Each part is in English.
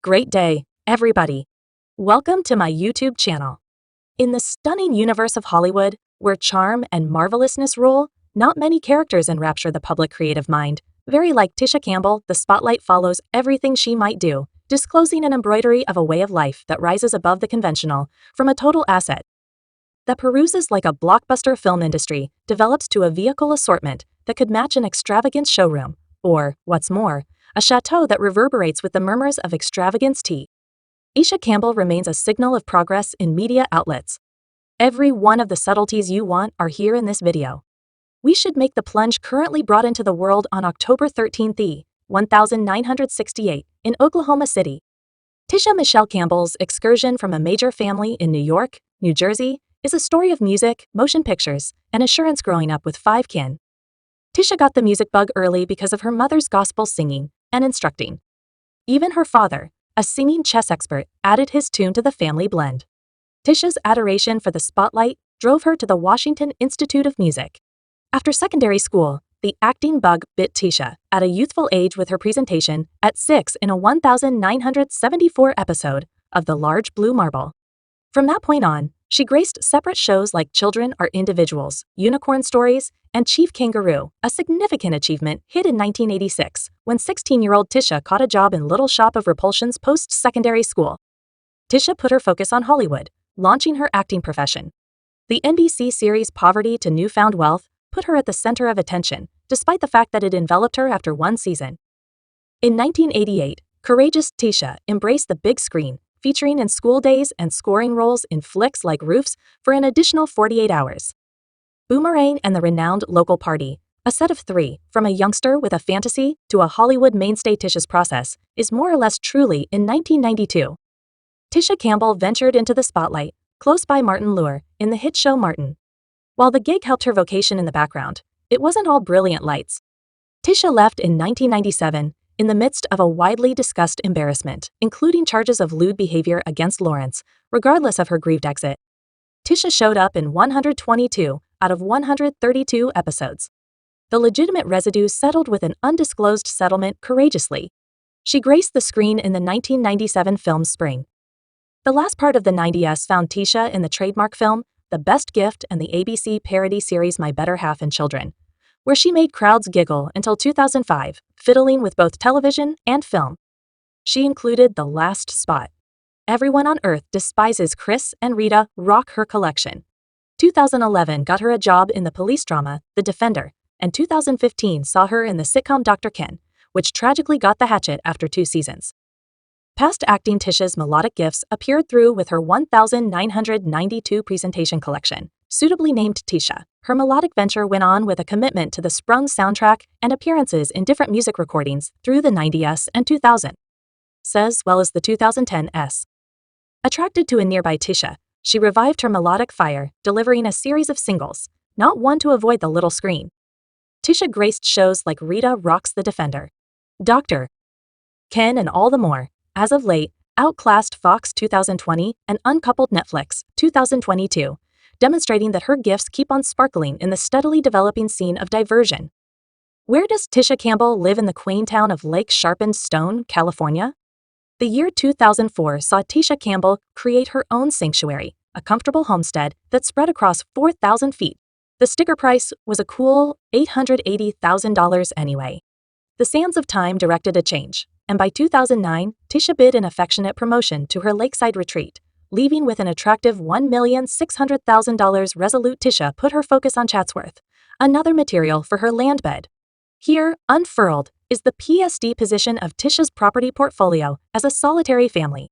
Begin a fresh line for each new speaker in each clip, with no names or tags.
Great day, everybody. Welcome to my YouTube channel. In the stunning universe of Hollywood, where charm and marvelousness rule, not many characters enrapture the public creative mind. Very like Tisha Campbell, the spotlight follows everything she might do, disclosing an embroidery of a way of life that rises above the conventional, from a total asset that peruses like a blockbuster film industry, develops to a vehicle assortment that could match an extravagance showroom, or, what's more, a chateau that reverberates with the murmurs of extravagance tea. Tisha Campbell remains a signal of progress in media outlets. Every one of the subtleties you want are here in this video. We should make the plunge currently brought into the world on October 13th, 1968, in Oklahoma City. Tisha Michelle Campbell's excursion from a major family in New York, New Jersey, is a story of music, motion pictures, and assurance growing up with 5 kin. Tisha got the music bug early because of her mother's gospel singing and instructing. Even her father, a singing chess expert, added his tune to the family blend. Tisha's adoration for the spotlight drove her to the Washington Institute of Music. After secondary school, the acting bug bit Tisha at a youthful age with her presentation at 6 in a 1974 episode of The Large Blue Marble. From that point on, she graced separate shows like Children Are Individuals, Unicorn Stories, and Chief Kangaroo, a significant achievement hit in 1986 when 16-year-old Tisha caught a job in Little Shop of Repulsion's post-secondary school. Tisha put her focus on Hollywood, launching her acting profession. The NBC series Poverty to Newfound Wealth put her at the center of attention, despite the fact that it enveloped her after one season. In 1988, courageous Tisha embraced the big screen, featuring in School Days and scoring roles in flicks like Roofs for an additional 48 hours. Boomerang and the Renowned Local Party, a set of 3, from a youngster with a fantasy to a Hollywood mainstay. Tisha's process is more or less truly in 1992. Tisha Campbell ventured into the spotlight, close by Martin Lure, in the hit show Martin. While the gig helped her vocation in the background, it wasn't all brilliant lights. Tisha left in 1997, in the midst of a widely discussed embarrassment, including charges of lewd behavior against Lawrence, regardless of her grieved exit. Tisha showed up in 122 out of 132 episodes. The legitimate residue settled with an undisclosed settlement courageously. She graced the screen in the 1997 film Spring. The last part of the 90s found Tisha in the trademark film The Best Gift and the ABC parody series My Better Half and Children, where she made crowds giggle until 2005, fiddling with both television and film. She included the last spot. Everyone on Earth despises Chris and Rita rock her collection. 2011 got her a job in the police drama The Defender, and 2015 saw her in the sitcom Dr. Ken, which tragically got the hatchet after 2 seasons. Past acting Tisha's melodic gifts appeared through with her 1992 presentation collection, suitably named Tisha. Her melodic venture went on with a commitment to the Sprung soundtrack and appearances in different music recordings through the 90s and 2000s, as well as the 2010s. Attracted to a nearby Tisha, she revived her melodic fire, delivering a series of singles, not one to avoid the little screen. Tisha graced shows like Rita Rocks the Defender, Dr. Ken, and all the more. As of late, outclassed Fox 2020 and uncoupled Netflix 2022, demonstrating that her gifts keep on sparkling in the steadily developing scene of diversion. Where does Tisha Campbell live? In the quaint town of Lake Sharpened Stone, California? The year 2004 saw Tisha Campbell create her own sanctuary, a comfortable homestead that spread across 4,000 feet. The sticker price was a cool $880,000 anyway. The sands of time directed a change, and by 2009, Tisha bid an affectionate promotion to her lakeside retreat, leaving with an attractive $1,600,000. Resolute Tisha put her focus on Chatsworth, another material for her land bed. Here, unfurled, is the PSD position of Tisha's property portfolio as a solitary family.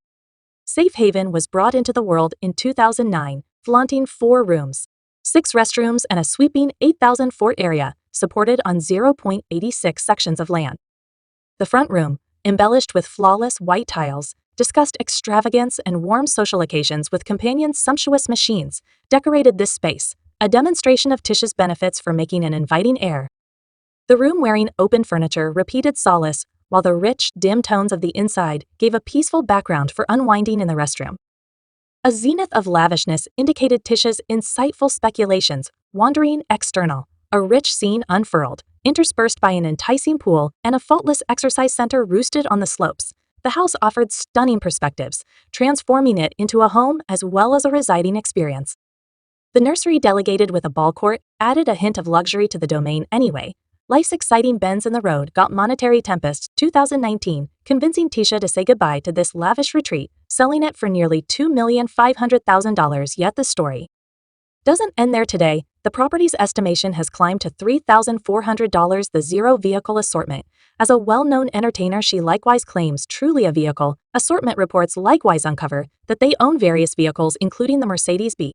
Safe Haven was brought into the world in 2009, flaunting 4 rooms, 6 restrooms, and a sweeping 8,000 fort area, supported on 0.86 sections of land. The front room, embellished with flawless white tiles, discussed extravagance and warm social occasions with companions' sumptuous machines, decorated this space, a demonstration of Tisha's benefits for making an inviting air. The room wearing open furniture repeated solace, while the rich, dim tones of the inside gave a peaceful background for unwinding in the restroom. A zenith of lavishness indicated Tisha's insightful speculations, wandering external, a rich scene unfurled, interspersed by an enticing pool and a faultless exercise center roosted on the slopes. the house offered stunning perspectives, transforming it into a home as well as a residing experience. The nursery, delegated with a ball court, added a hint of luxury to the domain anyway. Life's exciting bends in the road got Monetary Tempest 2019, convincing Tisha to say goodbye to this lavish retreat, selling it for nearly $2,500,000. Yet the story doesn't end there today. The property's estimation has climbed to $3,400. The zero vehicle assortment. As a well-known entertainer, she likewise claims truly a vehicle. Assortment reports likewise uncover that they own various vehicles, including the Mercedes-Benz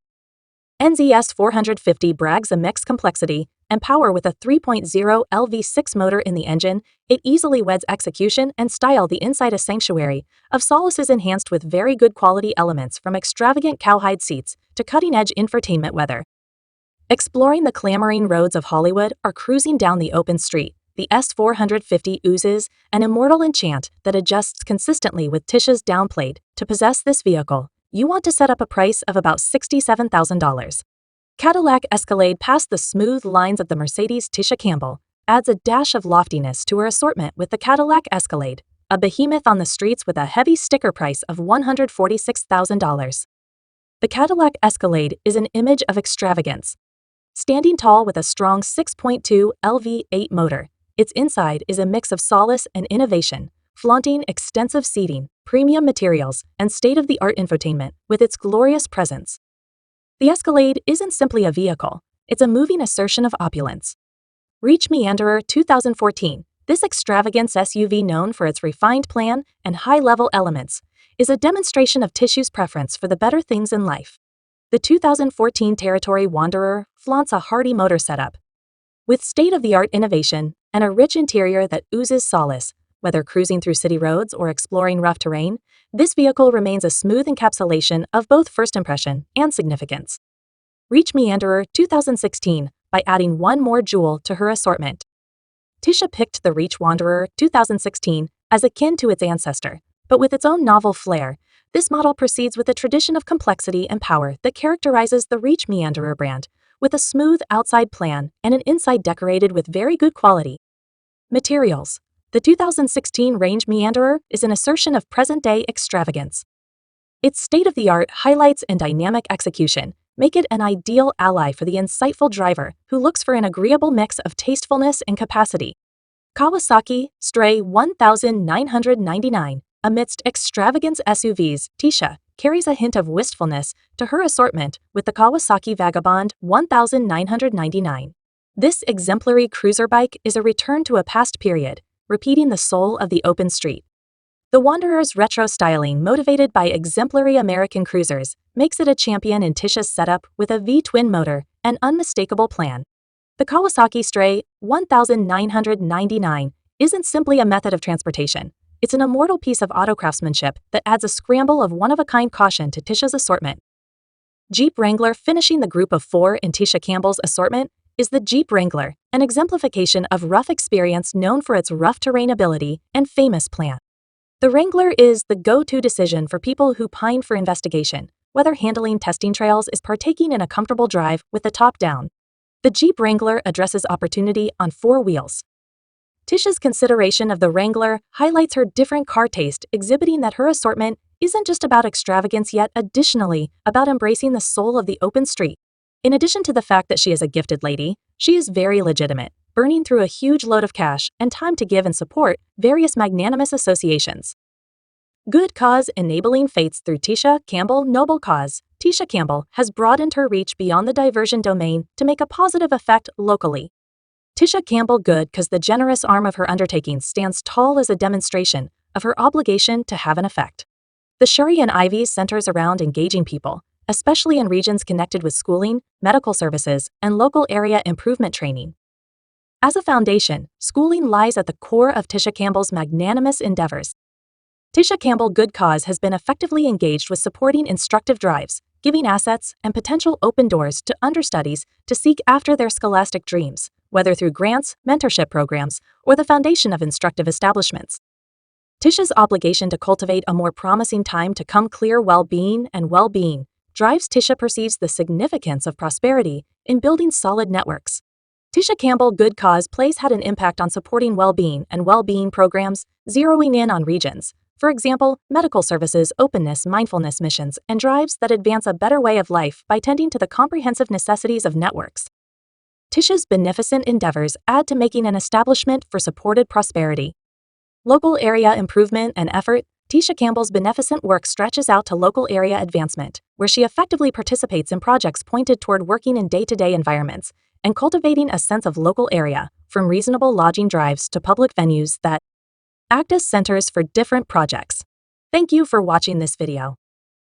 NZS 450 brags a mixed complexity and power with a 3.0 LV6 motor in the engine. It easily weds execution and style. The inside, a sanctuary of solaces enhanced with very good quality elements, from extravagant cowhide seats to cutting-edge infotainment. Whether exploring the clamoring roads of Hollywood or cruising down the open street, the S450 oozes an immortal enchant that adjusts consistently with Tisha's downplayed. To possess this vehicle, you want to set up a price of about $67,000. Cadillac Escalade. Past the smooth lines of the Mercedes, Tisha Campbell adds a dash of loftiness to her assortment with the Cadillac Escalade, a behemoth on the streets with a heavy sticker price of $146,000. The Cadillac Escalade is an image of extravagance. Standing tall with a strong 6.2 LV8 motor, its inside is a mix of solace and innovation, flaunting extensive seating, premium materials, and state-of-the-art infotainment with its glorious presence. The Escalade isn't simply a vehicle, it's a moving assertion of opulence. Reach Meanderer 2014. This extravagance SUV, known for its refined plan and high-level elements, is a demonstration of Tisha's preference for the better things in life. The 2014 Territory Wanderer flaunts a hardy motor setup with state-of-the-art innovation and a rich interior that oozes solace. Whether cruising through city roads or exploring rough terrain, this vehicle remains a smooth encapsulation of both first impression and significance. Reach Meanderer 2016 by adding one more jewel to her assortment. Tisha picked the Reach Wanderer 2016 as akin to its ancestor, but with its own novel flair. This model proceeds with the tradition of complexity and power that characterizes the Reach Meanderer brand, with a smooth outside plan and an inside decorated with very good quality materials. The 2016 Range Meanderer is an assertion of present-day extravagance. Its state-of-the-art highlights and dynamic execution make it an ideal ally for the insightful driver who looks for an agreeable mix of tastefulness and capacity. Kawasaki Stray 1999. Amidst extravagance SUVs, Tisha carries a hint of wistfulness to her assortment with the Kawasaki Vagabond 1999. This exemplary cruiser bike is a return to a past period, repeating the soul of the open street. The Wanderer's retro styling, motivated by exemplary American cruisers, makes it a champion in Tisha's setup with a V-twin motor and unmistakable plan. The Kawasaki Stray 1999 isn't simply a method of transportation. It's an immortal piece of auto craftsmanship that adds a scramble of one-of-a-kind caution to Tisha's assortment. Jeep Wrangler. Finishing the group of four in Tisha Campbell's assortment is the Jeep Wrangler, an exemplification of rough experience known for its rough terrain ability and famous plan. The Wrangler is the go-to decision for people who pine for investigation, whether handling testing trails is partaking in a comfortable drive with the top down. The Jeep Wrangler addresses opportunity on four wheels. Tisha's consideration of the Wrangler highlights her different car taste, exhibiting that her assortment isn't just about extravagance, yet additionally about embracing the soul of the open street. In addition to the fact that she is a gifted lady, she is very legitimate, burning through a huge load of cash and time to give and support various magnanimous associations. Good cause enabling fates through Tisha Campbell. Noble cause. Tisha Campbell has broadened her reach beyond the diversion domain to make a positive effect locally. Tisha Campbell Good cause. The generous arm of her undertaking stands tall as a demonstration of her obligation to have an effect. The Shuri and Ivies centers around engaging people, especially in regions connected with schooling, medical services, and local area improvement training. As a foundation, schooling lies at the core of Tisha Campbell's magnanimous endeavors. Tisha Campbell Good Cause has been effectively engaged with supporting instructive drives, giving assets and potential open doors to understudies to seek after their scholastic dreams, whether through grants, mentorship programs, or the foundation of instructive establishments. Tisha's obligation to cultivate a more promising time to come clear well-being drives. Tisha perceives the significance of prosperity in building solid networks. Tisha Campbell Good Cause Plays had an impact on supporting well-being programs, zeroing in on regions, For example, medical services, openness, mindfulness missions, and drives that advance a better way of life by tending to the comprehensive necessities of networks. Tisha's beneficent endeavors add to making an establishment for supported prosperity. Local area improvement and effort. Tisha Campbell's beneficent work stretches out to local area advancement, where she effectively participates in projects pointed toward working in day-to-day environments and cultivating a sense of local area, from reasonable lodging drives to public venues that act as centers for different projects. Thank you for watching this video.